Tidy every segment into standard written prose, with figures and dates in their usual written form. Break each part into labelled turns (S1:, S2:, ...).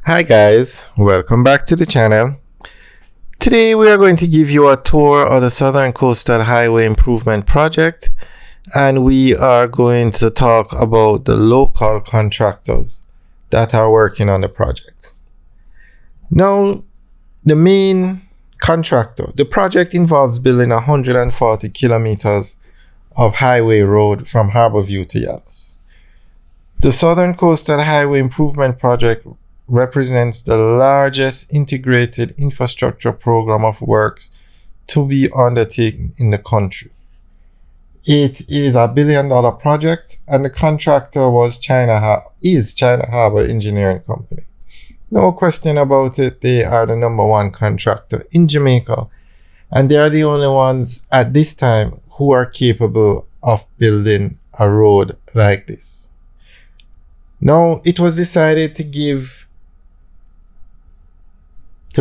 S1: Hi guys, welcome back to the channel. Today we are going to give you a tour of the Southern Coastal Highway Improvement Project, and we are going to talk about the local contractors that are working on the project. Now, the main contractor, the project involves building 140 kilometers of highway road from Harborview to Yalos. The Southern Coastal Highway Improvement Project represents the largest integrated infrastructure program of works to be undertaken in the country. It is a $1 billion project, and the contractor is China Harbour Engineering Company. No question about it, they are the #1 contractor in Jamaica, and they are the only ones at this time who are capable of building a road like this. Now, it was decided to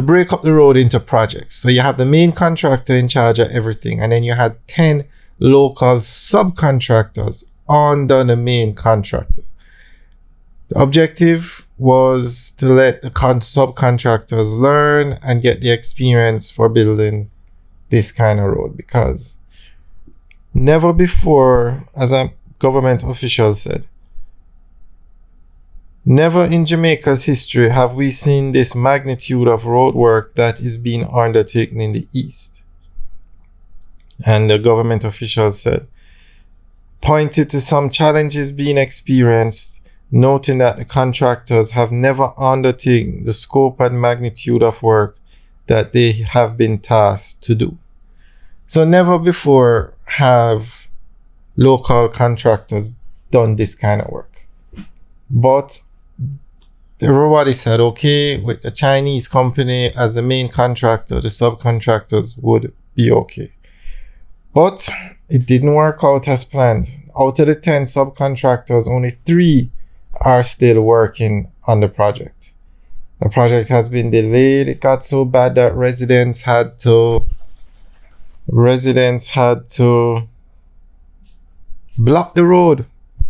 S1: break up the road into projects. So you have the main contractor in charge of everything, and then you had 10 local subcontractors under the main contractor. The objective was to let the subcontractors learn and get the experience for building this kind of road, because never before, as a government official said, never in Jamaica's history have we seen this magnitude of road work that is being undertaken in the East. And the government official said, pointed to some challenges being experienced, noting that the contractors have never undertaken the scope and magnitude of work that they have been tasked to do. So never before have local contractors done this kind of work. But everybody said, okay, with the Chinese company as the main contractor, the subcontractors would be okay. But it didn't work out as planned. Out of the 10 subcontractors, only 3 are still working on the project. The project has been delayed. It got so bad that residents had to block the road,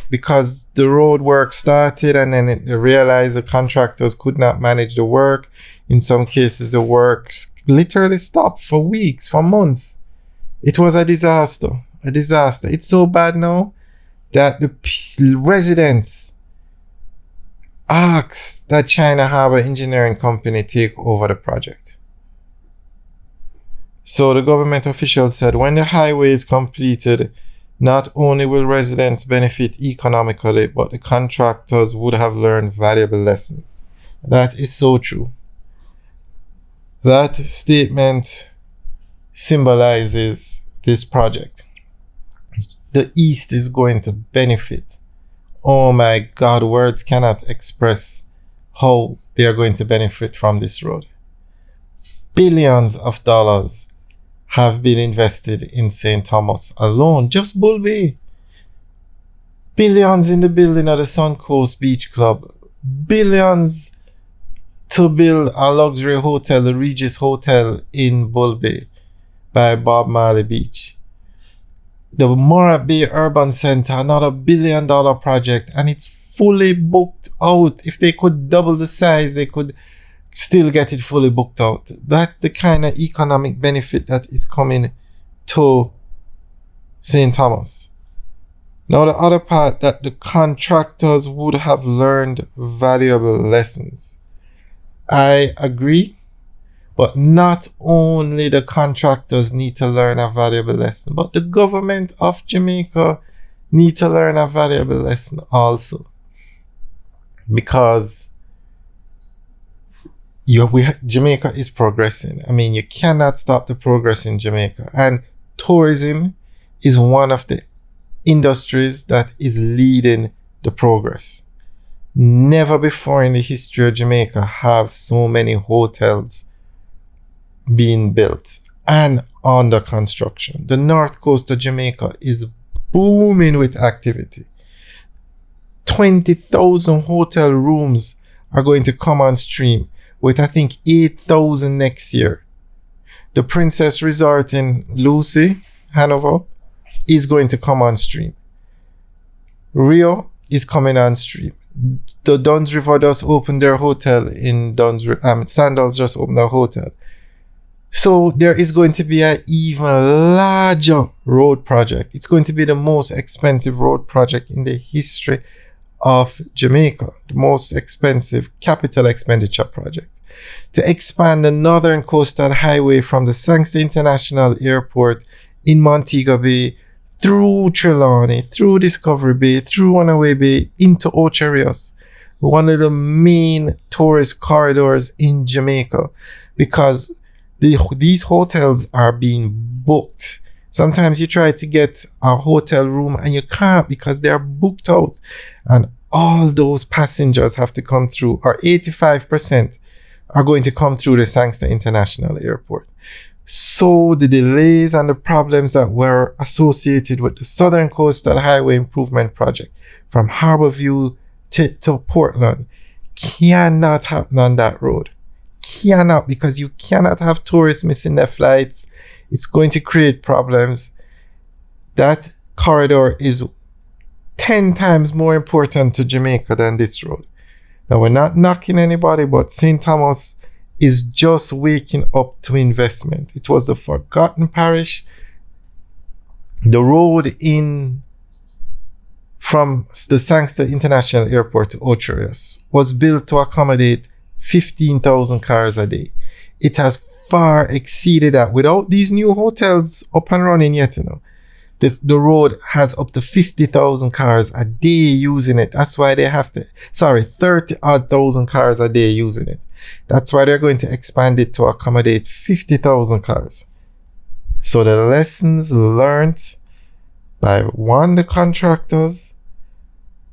S1: because the road work started and then they realized the contractors could not manage the work. In some cases, the work literally stopped for weeks, for months. It was a disaster. It's so bad now that the residents asked that China Harbour Engineering Company take over the project. So the government official said, when the highway is completed, not only will residents benefit economically, but the contractors would have learned valuable lessons. That is so true. That statement symbolizes this project. The East is going to benefit. Oh my God, words cannot express how they are going to benefit from this road. Billions of dollars have been invested in St. Thomas alone, just Bull Bay. Billions in the building of the Sun Coast Beach Club. Billions to build a luxury hotel, the Regis Hotel in Bull Bay by Bob Marley Beach. The Morat Bay Urban Center, another $1 billion project, and it's fully booked out. If they could double the size, they could still get it fully booked out. That's the kind of economic benefit that is coming to St. Thomas. Now, the other part, that the contractors would have learned valuable lessons. I agree, but not only the contractors need to learn a valuable lesson, but the government of Jamaica need to learn a valuable lesson also. Because Jamaica is progressing. I mean, you cannot stop the progress in Jamaica. And tourism is one of the industries that is leading the progress. Never before in the history of Jamaica have so many hotels being built and under construction. The north coast of Jamaica is booming with activity. 20,000 hotel rooms are going to come on stream, with I think 8,000 next year. The Princess Resort in Lucy, Hanover, is going to come on stream. Rio is coming on stream. The Duns River just opened their hotel in Sandals just opened their hotel. So there is going to be an even larger road project. It's going to be the most expensive road project in the history of Jamaica, the most expensive capital expenditure project, to expand the Northern Coastal Highway from the Sangster International Airport in Montego Bay through Trelawney, through Discovery Bay, through Runaway Bay into Ocho Rios, one of the main tourist corridors in Jamaica, because these hotels are being booked. Sometimes you try to get a hotel room and you can't because they're booked out, and all those passengers have to come through, or 85% are going to come through the Sangster International Airport. So the delays and the problems that were associated with the Southern Coastal Highway Improvement Project from Harborview to Portland cannot happen on that road. Cannot, because you cannot have tourists missing their flights. It's going to create problems. That corridor is 10 times more important to Jamaica than this road. Now, we're not knocking anybody, but St. Thomas is just waking up to investment. It was a forgotten parish. The road from the Sangster International Airport to Ocho Rios was built to accommodate 15,000 cars a day. It has far exceeded that. Without these new hotels up and running yet, the road has up to 50,000 cars a day using it. That's why they have 30,000 cars a day using it. That's why they're going to expand it to accommodate 50,000 cars. So the lessons learned by the contractors,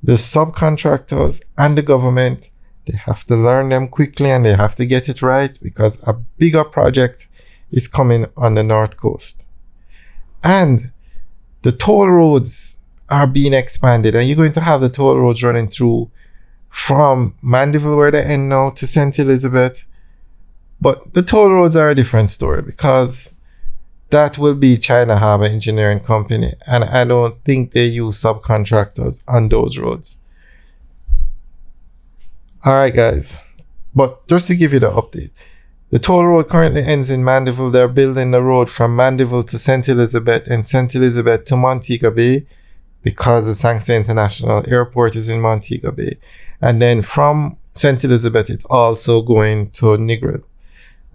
S1: the subcontractors, and the government, they have to learn them quickly and they have to get it right, because a bigger project is coming on the North Coast. And the toll roads are being expanded, and you're going to have the toll roads running through from Mandeville, where they end now, to St. Elizabeth. But the toll roads are a different story, because that will be China Harbour Engineering Company, and I don't think they use subcontractors on those roads. Alright guys, but just to give you the update, the toll road currently ends in Mandeville. They're building the road from Mandeville to St. Elizabeth and St. Elizabeth to Montego Bay, because the Sangster International Airport is in Montego Bay. And then from St. Elizabeth, it's also going to Negril.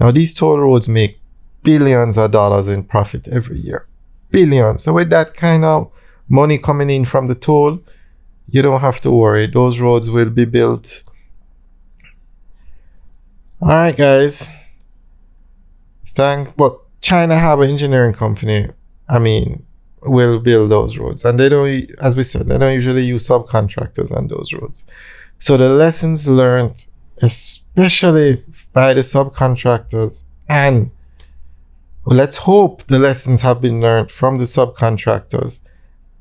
S1: Now, these toll roads make billions of dollars in profit every year. Billions. So with that kind of money coming in from the toll, you don't have to worry. Those roads will be built. Alright guys. But China Harbour Engineering Company, will build those roads. And they don't, as we said, they don't usually use subcontractors on those roads. So the lessons learned, especially by the subcontractors, and let's hope the lessons have been learned from the subcontractors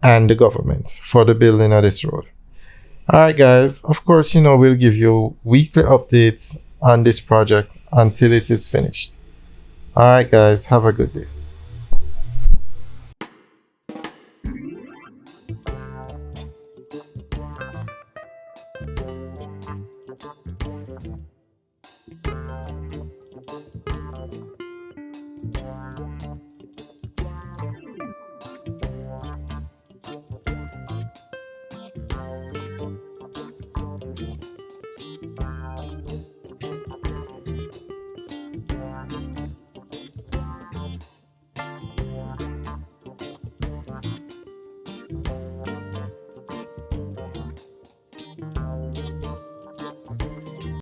S1: and the government for the building of this road. Alright guys, of course, we'll give you weekly updates on this project until it is finished. Alright guys, have a good day.